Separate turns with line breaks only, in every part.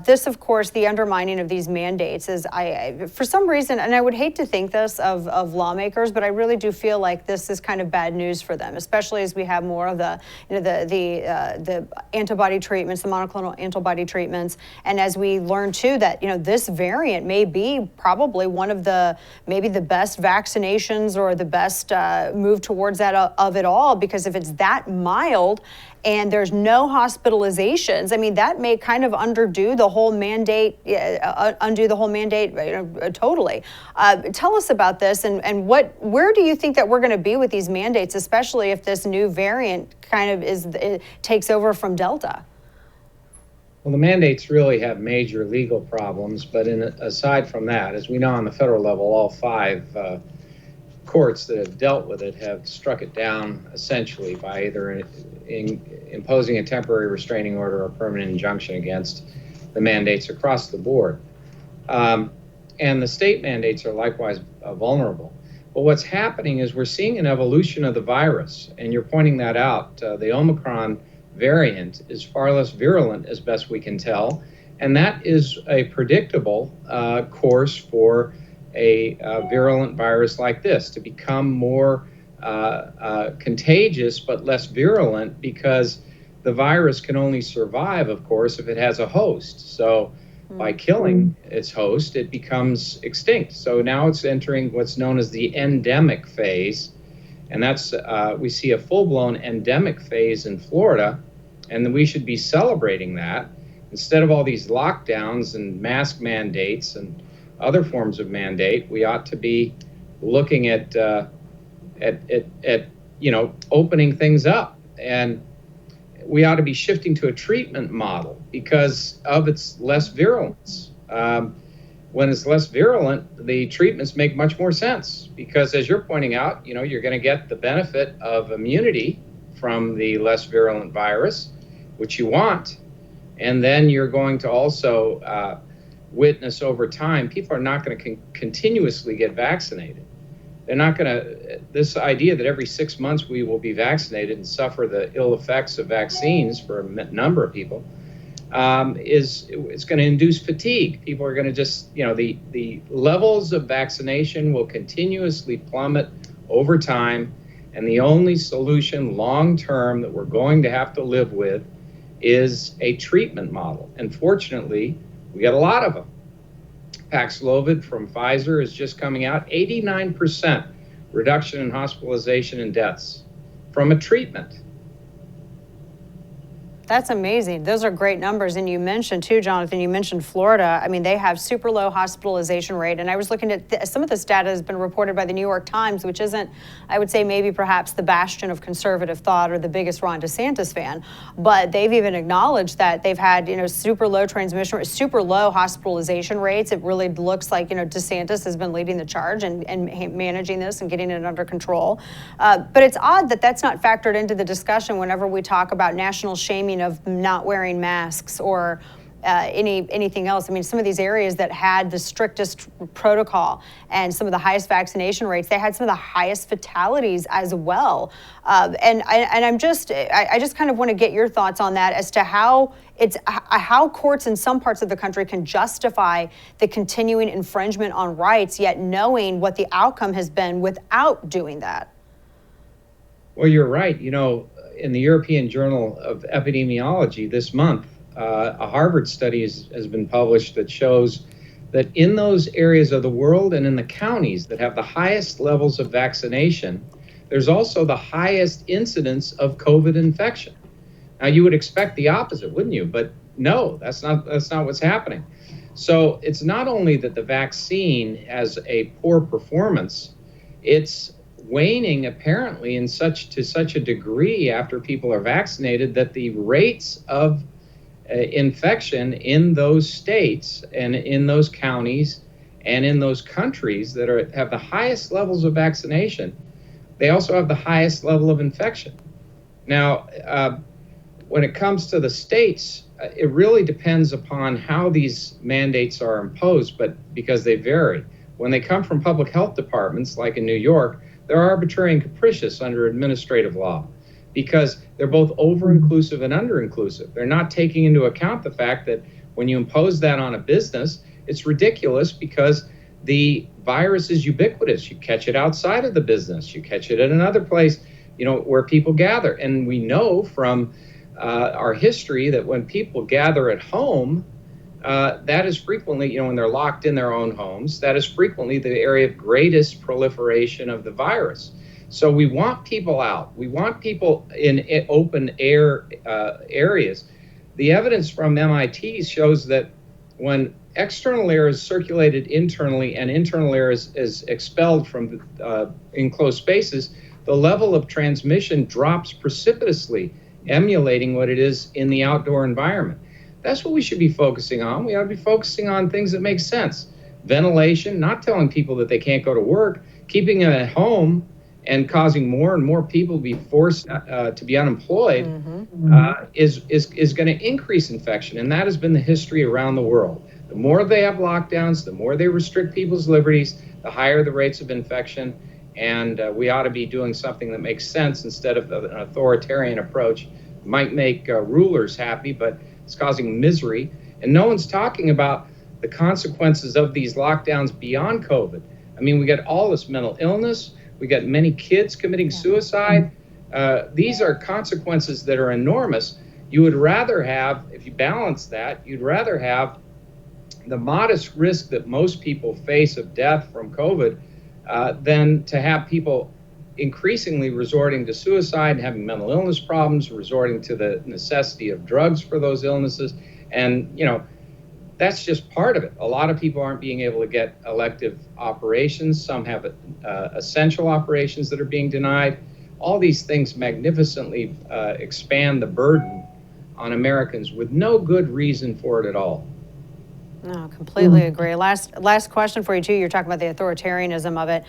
This, of course, the undermining of these mandates is, for some reason, and I would hate to think this of lawmakers, but I really do feel like this is kind of bad news for them, especially as we have more of the, the antibody treatments, the monoclonal antibody treatments, and as we learn too that this variant may be probably one of maybe the best vaccinations or the best move towards that of it all, because if it's that mild and there's no hospitalizations, I mean, that may kind of undo the whole mandate totally. Tell us about this and where do you think that we're going to be with these mandates, especially if this new variant kind of takes over from Delta?
Well, the mandates really have major legal problems, but aside from that, as we know on the federal level, all five courts that have dealt with it have struck it down essentially by either imposing a temporary restraining order or permanent injunction against the mandates across the board. And the state mandates are likewise vulnerable. But what's happening is we're seeing an evolution of the virus, and you're pointing that out. The Omicron variant is far less virulent as best we can tell, and that is a predictable course for a virulent virus like this to become more contagious but less virulent, because the virus can only survive, of course, if it has a host. So by killing its host, it becomes extinct. So now it's entering what's known as the endemic phase, and that's we see a full-blown endemic phase in Florida, and we should be celebrating that. Instead of all these lockdowns and mask mandates and other forms of mandate, we ought to be looking at opening things up, and we ought to be shifting to a treatment model because of its less virulence. When it's less virulent, the treatments make much more sense because, as you're pointing out, you're going to get the benefit of immunity from the less virulent virus, which you want, and then you're going to also witness over time, people are not going to continuously get vaccinated. They're not going to, this idea that every 6 months we will be vaccinated and suffer the ill effects of vaccines for a number of people, it's going to induce fatigue. People are going to just, the levels of vaccination will continuously plummet over time. And the only solution long term that we're going to have to live with is a treatment model. And fortunately, we got a lot of them. Paxlovid from Pfizer is just coming out, 89% reduction in hospitalization and deaths from a treatment.
That's amazing. Those are great numbers. And you mentioned too, Jonathan, you mentioned Florida. I mean, they have super low hospitalization rate. And I was looking at some of this data has been reported by the New York Times, which isn't, I would say, maybe perhaps the bastion of conservative thought or the biggest Ron DeSantis fan. But they've even acknowledged that they've had, super low transmission rates, super low hospitalization rates. It really looks like, DeSantis has been leading the charge and managing this and getting it under control. But it's odd that that's not factored into the discussion whenever we talk about national shaming of not wearing masks or anything else. I mean, some of these areas that had the strictest protocol and some of the highest vaccination rates, they had some of the highest fatalities as well. I just kind of want to get your thoughts on that as to how courts in some parts of the country can justify the continuing infringement on rights, yet knowing what the outcome has been without doing that.
Well, you're right. In the European Journal of Epidemiology this month, a Harvard study has been published that shows that in those areas of the world and in the counties that have the highest levels of vaccination, there's also the highest incidence of COVID infection. Now, you would expect the opposite, wouldn't you? But no, that's not what's happening. So it's not only that the vaccine has a poor performance, it's waning apparently to such a degree after people are vaccinated that the rates of infection in those states and in those counties and in those countries that have the highest levels of vaccination, they also have the highest level of infection. Now, when it comes to the states, it really depends upon how these mandates are imposed, but because they vary. When they come from public health departments, like in New York, they're arbitrary and capricious under administrative law because they're both over-inclusive and under-inclusive. They're not taking into account the fact that When you impose that on a business, it's ridiculous because the virus is ubiquitous. You catch it outside of the business, you catch it at another place, where people gather. And we know from our history that when people gather at home, that is frequently, when they're locked in their own homes, that is frequently the area of greatest proliferation of the virus. So we want people out. We want people in open air areas. The evidence from MIT shows that when external air is circulated internally and internal air is expelled from enclosed spaces, the level of transmission drops precipitously, emulating what it is in the outdoor environment. That's what we should be focusing on. We ought to be focusing on things that make sense. Ventilation, not telling people that they can't go to work, keeping them at home and causing more and more people to be forced to be unemployed is going to increase infection. And that has been the history around the world. The more they have lockdowns, the more they restrict people's liberties, the higher the rates of infection. And we ought to be doing something that makes sense instead of an authoritarian approach. It might make rulers happy, but it's causing misery. And no one's talking about the consequences of these lockdowns beyond COVID. I mean, we got all this mental illness. We got many kids committing suicide. These are consequences that are enormous. You would rather have, if you balance that, you'd rather have the modest risk that most people face of death from COVID than to have people increasingly resorting to suicide, having mental illness problems, resorting to the necessity of drugs for those illnesses. And, that's just part of it. A lot of people aren't being able to get elective operations. Some have essential operations that are being denied. All these things magnificently expand the burden on Americans with no good reason for it at all.
No, completely agree. Last question for you too. You're talking about the authoritarianism of it.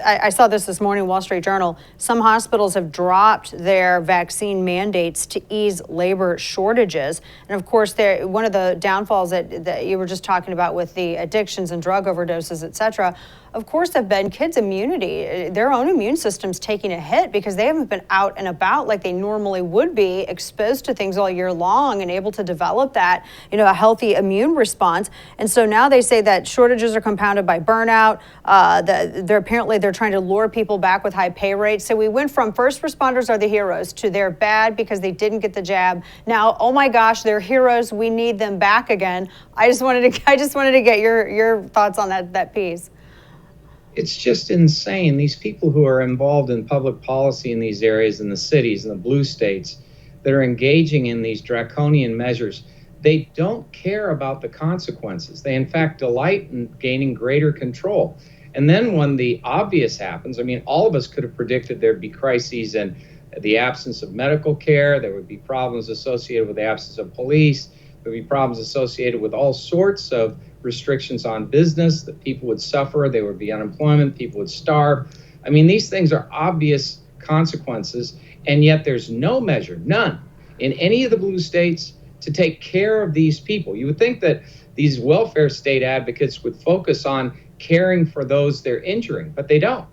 I saw this morning, Wall Street Journal. Some hospitals have dropped their vaccine mandates to ease labor shortages. And of course, one of the downfalls that you were just talking about with the addictions and drug overdoses, et cetera, of course, have been kids' immunity, their own immune system's taking a hit because they haven't been out and about like they normally would be, exposed to things all year long and able to develop that, a healthy immune response. And so now they say that shortages are compounded by burnout. They're trying to lure people back with high pay rates. So we went from first responders are the heroes to they're bad because they didn't get the jab. Now, oh my gosh, they're heroes. We need them back again. I just wanted to get your thoughts on that piece.
It's just insane. These people who are involved in public policy in these areas, in the cities, in the blue states, that are engaging in these draconian measures, they don't care about the consequences. They, in fact, delight in gaining greater control. And then when the obvious happens, I mean, all of us could have predicted there'd be crises in the absence of medical care. There would be problems associated with the absence of police. There would be problems associated with all sorts of restrictions on business, that people would suffer, there would be unemployment, people would starve. I mean, these things are obvious consequences, and yet there's no measure, none, in any of the blue states to take care of these people. You would think that these welfare state advocates would focus on caring for those they're injuring, but they don't.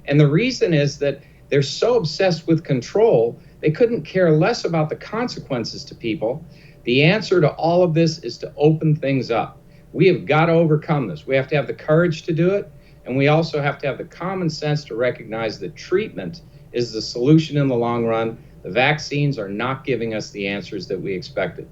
And the reason is that they're so obsessed with control, they couldn't care less about the consequences to people. The answer to all of this is to open things up. We have got to overcome this. We have to have the courage to do it, and we also have to have the common sense to recognize that treatment is the solution in the long run. The vaccines are not giving us the answers that we expected.